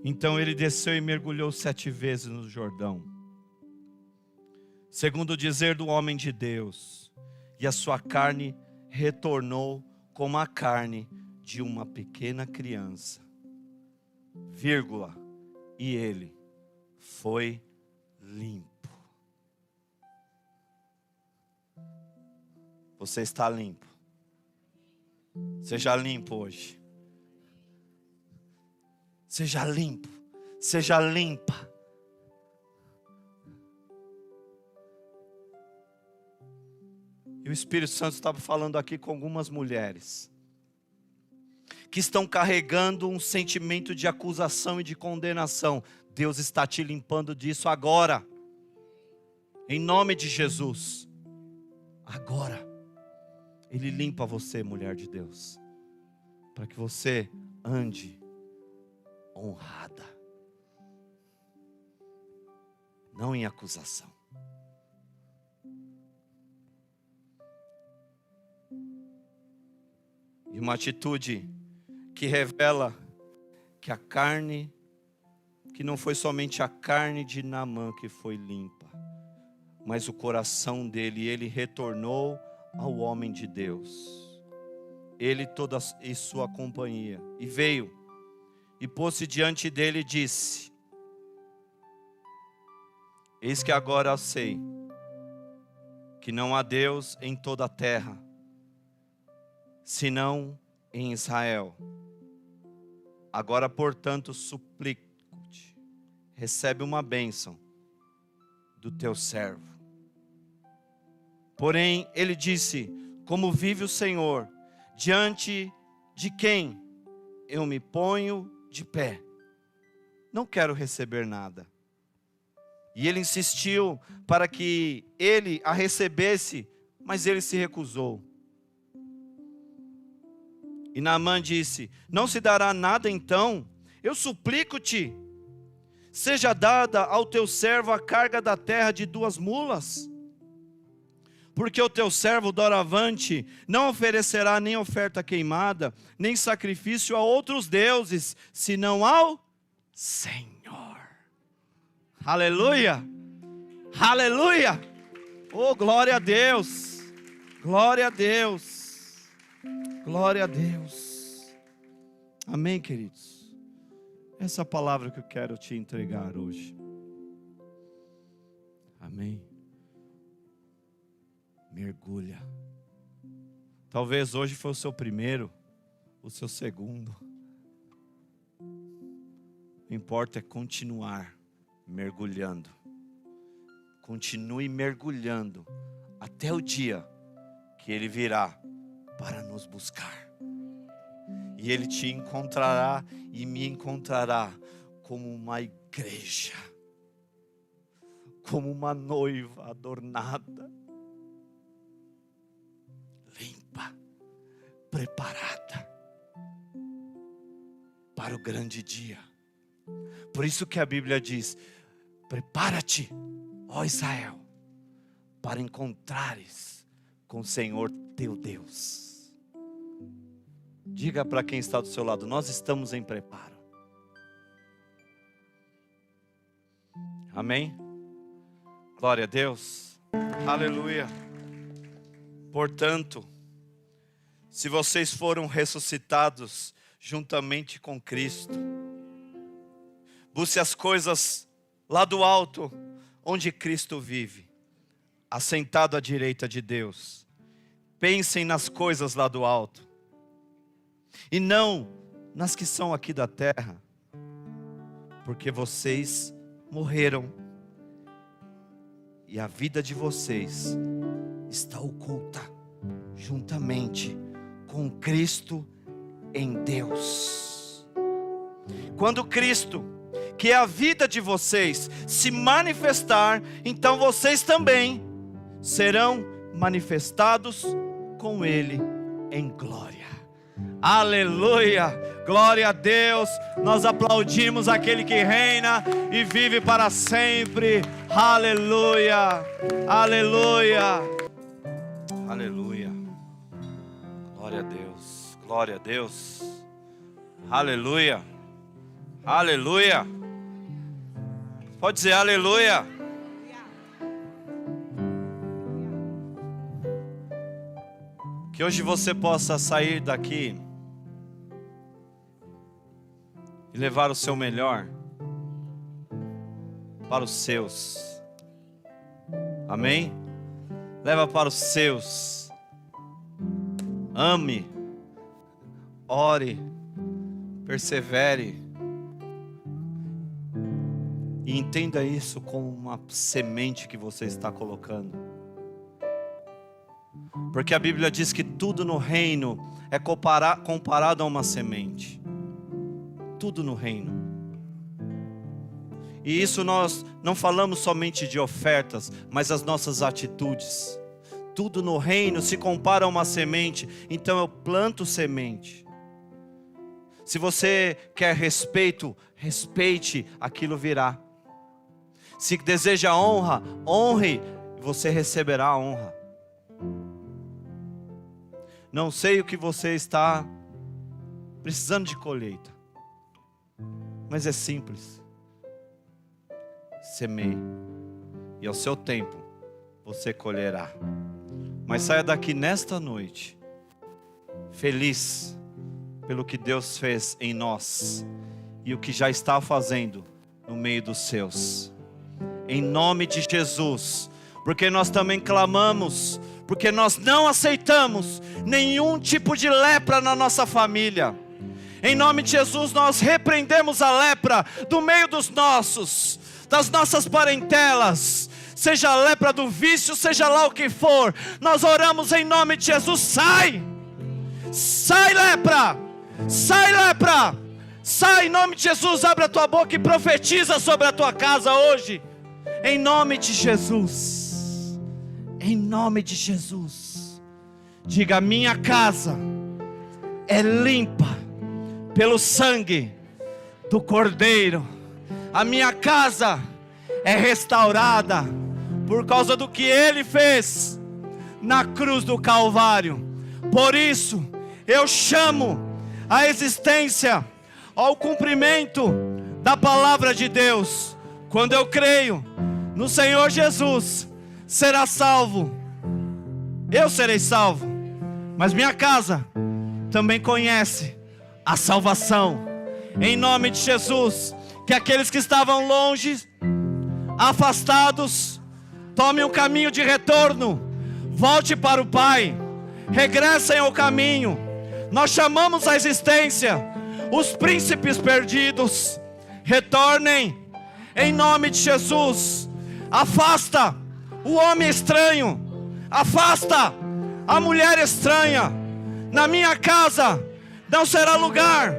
Então ele desceu e mergulhou 7 vezes no Jordão, segundo o dizer do homem de Deus, e a sua carne retornou como a carne de uma pequena criança, vírgula, e ele foi limpo. Você está limpo. Seja limpo hoje. Seja limpo, seja limpa. E o Espírito Santo estava falando aqui com algumas mulheres que estão carregando um sentimento de acusação e de condenação. Deus está te limpando disso agora, em nome de Jesus. Agora, Ele limpa você, mulher de Deus, para que você ande honrada, não em acusação. E uma atitude que revela que a carne, que não foi somente a carne de Naamã que foi limpa, mas o coração dele, ele retornou ao homem de Deus, ele toda e sua companhia, e veio e pôs-se diante dele e disse: eis que agora eu sei que não há Deus em toda a terra, senão em Israel. Agora, portanto, suplico-te, recebe uma bênção do teu servo. Porém, ele disse: como vive o Senhor, diante de quem eu me ponho de pé, não quero receber nada. E ele insistiu para que ele a recebesse, mas ele se recusou. E Naamã disse: não se dará nada então? Eu suplico-te, seja dada ao teu servo a carga da terra de 2 mulas. Porque o teu servo doravante não oferecerá nem oferta queimada, nem sacrifício a outros deuses, senão ao Senhor. Aleluia! Aleluia! Oh, glória a Deus! Glória a Deus! Glória a Deus! Amém, queridos? Essa é a palavra que eu quero te entregar hoje. Amém. Mergulha. Talvez hoje foi o seu primeiro, o seu segundo. O que importa é continuar mergulhando. Continue mergulhando até o dia que Ele virá para nos buscar. E Ele te encontrará e me encontrará como uma igreja, como uma noiva adornada, limpa, preparada para o grande dia. Por isso que a Bíblia diz: prepara-te, ó Israel, para encontrares com o Senhor teu Deus. Diga para quem está do seu lado: nós estamos em preparo. Amém? Glória a Deus. Aleluia. Portanto, se vocês foram ressuscitados juntamente com Cristo, busque as coisas lá do alto, onde Cristo vive, assentado à direita de Deus. Pensem nas coisas lá do alto, e não nas que são aqui da terra, porque vocês morreram, e a vida de vocês está oculta juntamente com Cristo em Deus. Quando Cristo, que é a vida de vocês, se manifestar, então vocês também serão manifestados com Ele em glória. Aleluia, glória a Deus. Nós aplaudimos aquele que reina e vive para sempre. Aleluia, aleluia, aleluia. Glória a Deus, glória a Deus. Aleluia, aleluia. Pode dizer aleluia. Que hoje você possa sair daqui e levar o seu melhor para os seus. Amém? Leva para os seus. Ame, ore, persevere. E entenda isso como uma semente que você está colocando. Porque a Bíblia diz que tudo no reino é comparado a uma semente. Tudo no reino. E isso nós não falamos somente de ofertas, mas as nossas atitudes. Tudo no reino se compara a uma semente. Então eu planto semente. Se você quer respeito, respeite, aquilo virá. Se deseja honra, honre, você receberá a honra. Não sei o que você está precisando de colheita, mas é simples. Semeie, e ao seu tempo você colherá. Mas saia daqui nesta noite feliz pelo que Deus fez em nós e o que já está fazendo no meio dos seus. Em nome de Jesus, porque nós também clamamos, porque nós não aceitamos nenhum tipo de lepra na nossa família. Em nome de Jesus nós repreendemos a lepra do meio dos nossos, das nossas parentelas, seja a lepra do vício, seja lá o que for. Nós oramos em nome de Jesus, sai! Sai lepra! Sai lepra! Sai em nome de Jesus, abre a tua boca e profetiza sobre a tua casa hoje. Em nome de Jesus. Em nome de Jesus. Diga: minha casa é limpa pelo sangue do Cordeiro. A minha casa é restaurada por causa do que Ele fez na cruz do Calvário. Por isso eu chamo a existência ao cumprimento da palavra de Deus. Quando eu creio no Senhor Jesus, será salvo. Eu serei salvo, mas minha casa também conhece a salvação. Em nome de Jesus, que aqueles que estavam longe, afastados, tomem um caminho de retorno. Volte para o Pai, regressem ao caminho. Nós chamamos à existência os príncipes perdidos. Retornem em nome de Jesus. Afasta o homem estranho, afasta a mulher estranha. Na minha casa não será lugar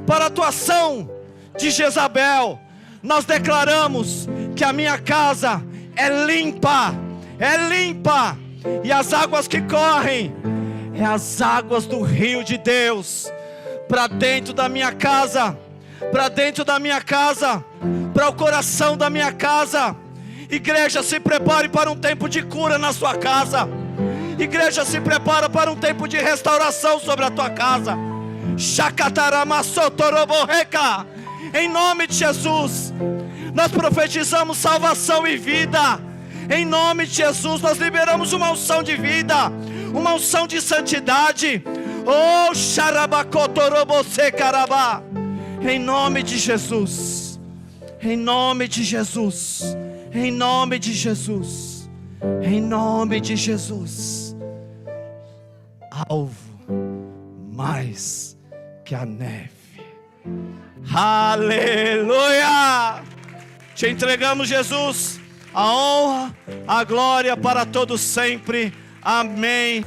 para a atuação de Jezabel. Nós declaramos que a minha casa é limpa, e as águas que correm é as águas do rio de Deus, para dentro da minha casa, para dentro da minha casa, para o coração da minha casa. Igreja, se prepare para um tempo de cura na sua casa. Igreja, se prepara para um tempo de restauração sobre a tua casa. Em nome de Jesus, nós profetizamos salvação e vida. Em nome de Jesus, nós liberamos uma unção de vida, uma unção de santidade. Oh, xarabacotorobossecarabá. Em nome de Jesus, em nome de Jesus, em nome de Jesus, em nome de Jesus. Alvo mais que a neve. Aleluia! Te entregamos, Jesus, a honra, a glória para todos sempre. Amém.